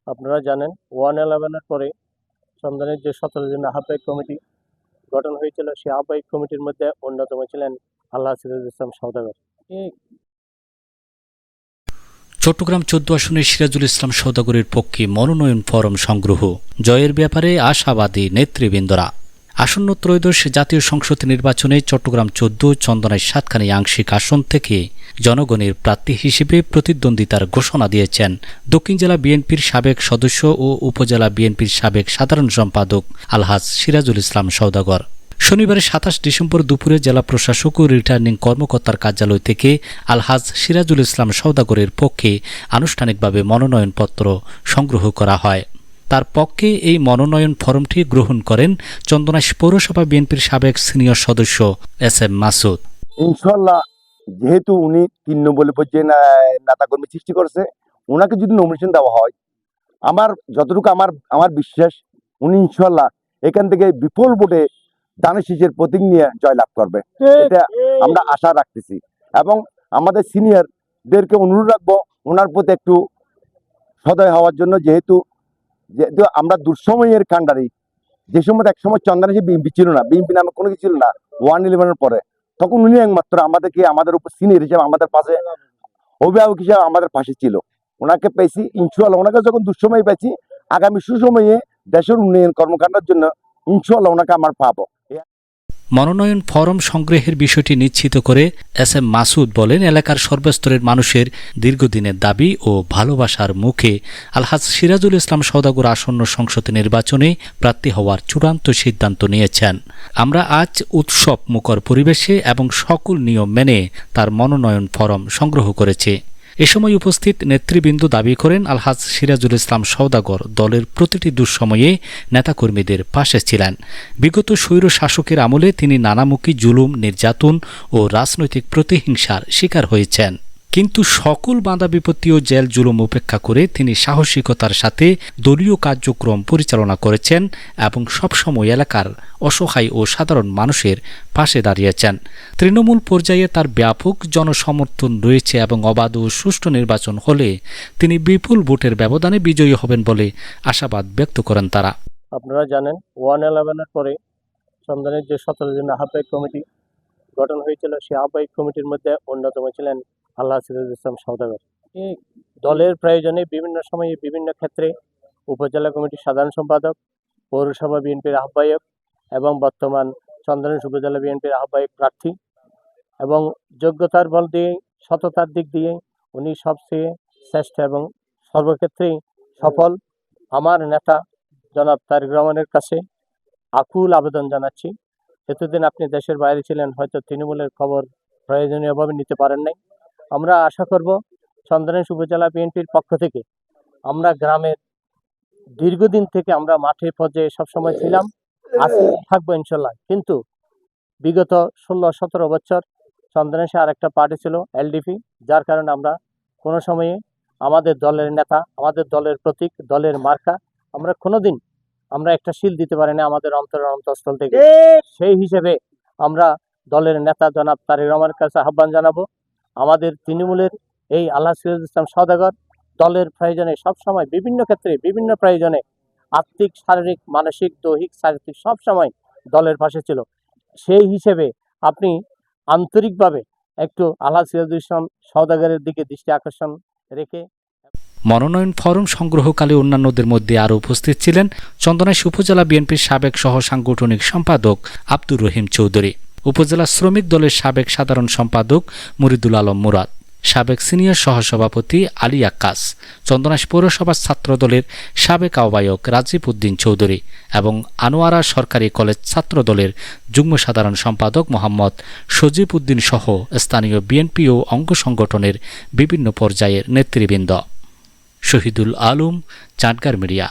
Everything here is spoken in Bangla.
আপনারা জানেন 111-এর পরে চন্দনের যে 17 জনের আহ্বায়ক কমিটি গঠন হয়েছিল, সেই আহ্বায়ক কমিটির মধ্যে অন্যতম ছিলেন আলহাজ সিরাজুল ইসলাম সওদাগর। চট্টগ্রাম 14 আসনের সিরাজুল ইসলাম সওদাগরের পক্ষে মনোনয়ন ফরম সংগ্রহ, জয়ের ব্যাপারে আশাবাদী নেতৃবৃন্দরা। আসন্ন ত্রয়োদশ জাতীয় সংসদ নির্বাচনে চট্টগ্রাম 14, চন্দনায় 7খানি আংশিক আসন থেকে জনগণের প্রার্থী হিসেবে প্রতিদ্বন্দ্বিতার ঘোষণা দিয়েছেন দক্ষিণ জেলা বিএনপির সাবেক সদস্য ও উপজেলা বিএনপির সাবেক সাধারণ সম্পাদক আলহাজ সিরাজুল ইসলাম সওদাগর। শনিবার 27 ডিসেম্বর দুপুরে জেলা প্রশাসক ও রিটার্নিং কর্মকর্তার কার্যালয় থেকে আলহাজ সিরাজুল ইসলাম সওদাগরের পক্ষে আনুষ্ঠানিকভাবে মনোনয়নপত্র সংগ্রহ করা হয়। তার পক্ষে এই মনোনয়ন ফরমটি গ্রহণ করেন চন্দনাইশ পৌরসভা বিএনপির সাবেক সিনিয়র সদস্য এস.এম. মাসুদ। ইনশাল্লাহ, যেহেতু উনি 3 নম্বর পর্যায়ে নেতাকর্মী সৃষ্টি করেছে, ওনাকে যদি নমিনেশন দেওয়া হয়, যতটুকু আমার বিশ্বাস, উনি ইনশাল্লাহ এখান থেকে বিপুল ভোটে দানের শীষের প্রতীক নিয়ে জয়লাভ করবে, এটা আমরা আশা রাখতেছি। এবং আমাদের সিনিয়রদেরকে অনুরোধ রাখবো ওনার প্রতি একটু সদয় হওয়ার জন্য, যেহেতু আমরা দুঃসময়ের কাণ্ডারি। যে সময় একসময় চন্দনাইশে বিএনপি ছিল না, বিএনপি নামে কোনো কিছু ছিল না 111-এর পরে, তখন উনি একমাত্র আমাদের উপর সিনিয়র হিসেবে, আমাদের পাশে অভিভাবক হিসেবে আমাদের পাশে ছিল। ওনাকে পেয়েছি ইনশাআল্লাহ, ওনাকে যখন দুঃসময় পেয়েছি, আগামী সুসময়ে দেশের উন্নয়ন কর্মকাণ্ডের জন্য ইনশাআল্লাহ ওনাকে আমার পাবো। মনোনয়ন ফরম সংগ্রহের বিষয়টি নিশ্চিত করে এস.এম. মাসুদ বলেন, এলাকার সর্বস্তরের মানুষের দীর্ঘদিনের দাবি ও ভালোবাসার মুখে আলহাজ সিরাজুল ইসলাম সওদাগর আসন্ন সংসদ নির্বাচনে প্রার্থী হওয়ার চূড়ান্ত সিদ্ধান্ত নিয়েছেন। আমরা আজ উৎসব মুখর পরিবেশে এবং সকল নিয়ম মেনে তার মনোনয়ন ফরম সংগ্রহ করেছি। এ সময় উপস্থিত নেতৃবৃন্দ দাবি করেন, আলহাজ সিরাজুল ইসলাম সওদাগর দলের প্রতিটি দুঃসময়ে নেতাকর্মীদের পাশে ছিলেন। বিগত স্বৈর শাসকের আমলে তিনি নানামুখী জুলুম, নির্যাতন ও রাজনৈতিক প্রতিহিংসার শিকার হয়েছেন, কিন্তু সকল বাধা বিপত্তি ও জেল জুলুম উপেক্ষা করে তিনি সাহসিকতার সাথে দলীয় কার্যক্রম পরিচালনা করেছেন এবং সবসময় এলাকার অসহায় ও সাধারণ মানুষের পাশে দাঁড়িয়েছেন। তৃণমূল পর্যায়ে তার ব্যাপক জনসমর্থন রয়েছে এবং অবাধ ও সুষ্ঠু নির্বাচন হলে তিনি বিপুল ভোটের ব্যবধানে বিজয়ী হবেন বলে আশাবাদ ব্যক্ত করেন তারা। আপনারা জানেন 111-এর পরে চন্দনের যে 17 জনের আহ্বায়ক কমিটি গঠন হয়েছিল, সেই আহ্বায়ক কমিটির মধ্যে অন্যতম ছিলেন আলহাজ সিরাজুল ইসলাম সওদাগর। দলের প্রয়োজনে বিভিন্ন সময়ে বিভিন্ন ক্ষেত্রে উপজেলা কমিটির সাধারণ সম্পাদক, পৌরসভা বিএনপির আহ্বায়ক এবং বর্তমান চন্দনাইশ উপজেলা বিএনপির আহ্বায়ক প্রার্থী, এবং যোগ্যতার বল দিয়ে, সততার দিক দিয়ে উনি সবচেয়ে শ্রেষ্ঠ এবং সর্বক্ষেত্রেই সফল। আমার নেতা জনাব তারেক রহমানের কাছে আকুল আবেদন জানাচ্ছি, এতদিন আপনি দেশের বাইরে ছিলেন, হয়তো তৃণমূলের খবর প্রয়োজনীয়ভাবে নিতে পারেন নাই। আমরা আশা করব চন্দনাইশ উপজেলা বিএনপির পক্ষ থেকে, আমরা গ্রামের দীর্ঘদিন থেকে আমরা মাঠে পর্যায়ে সবসময় ছিলাম, থাকবো ইনশাল্লাহ। কিন্তু বিগত 16-17 বছর চন্দনাইশে আরেকটা পার্টি ছিল এলডিপি, যার কারণে আমরা কোনো সময়ে আমাদের দলের নেতা, আমাদের দলের প্রতীক, দলের মার্কা আমরা কোনোদিন একটা শিল দিতে পারি না আমাদের অন্তঃস্থল থেকে। সেই হিসেবে আমরা দলের নেতা জনাব তারেক রহমানের কাছে আহ্বান জানাবো, আমাদের তৃণমূলের এই আলহাজ সিরাজুল ইসলাম সওদাগর দলের প্রয়োজনে সবসময় বিভিন্ন ক্ষেত্রে বিভিন্ন প্রয়োজনে আর্থিক, শারীরিক, মানসিক, দৈহিক, চারিত্রিক সবসময় দলের পাশে ছিল। সেই হিসেবে আপনি আন্তরিকভাবে একটু আলহাজ সিরাজুল ইসলাম সওদাগরের দিকে দৃষ্টি আকর্ষণ রেখে। মনোনয়ন ফরম সংগ্রহকালে অন্যান্যদের মধ্যে আরও উপস্থিত ছিলেন চন্দনাইশ উপজেলা বিএনপির সাবেক সহ সাংগঠনিক সম্পাদক আব্দুর রহিম চৌধুরী, উপজেলা শ্রমিক দলের সাবেক সাধারণ সম্পাদক মুরিদুল আলম মুরাদ, সাবেক সিনিয়র সহসভাপতি আলী আক্কাস, চন্দনাইশ পৌরসভার ছাত্র দলের সাবেক আহ্বায়ক রাজীব উদ্দিন চৌধুরী এবং আনোয়ারা সরকারি কলেজ ছাত্র দলের যুগ্ম সাধারণ সম্পাদক মোহাম্মদ সজীব উদ্দিন সহ স্থানীয় বিএনপি ও অঙ্গ সংগঠনের বিভিন্ন পর্যায়ের নেতৃবৃন্দ। শহীদুল আলম, চাটগাঁর মিডিয়া।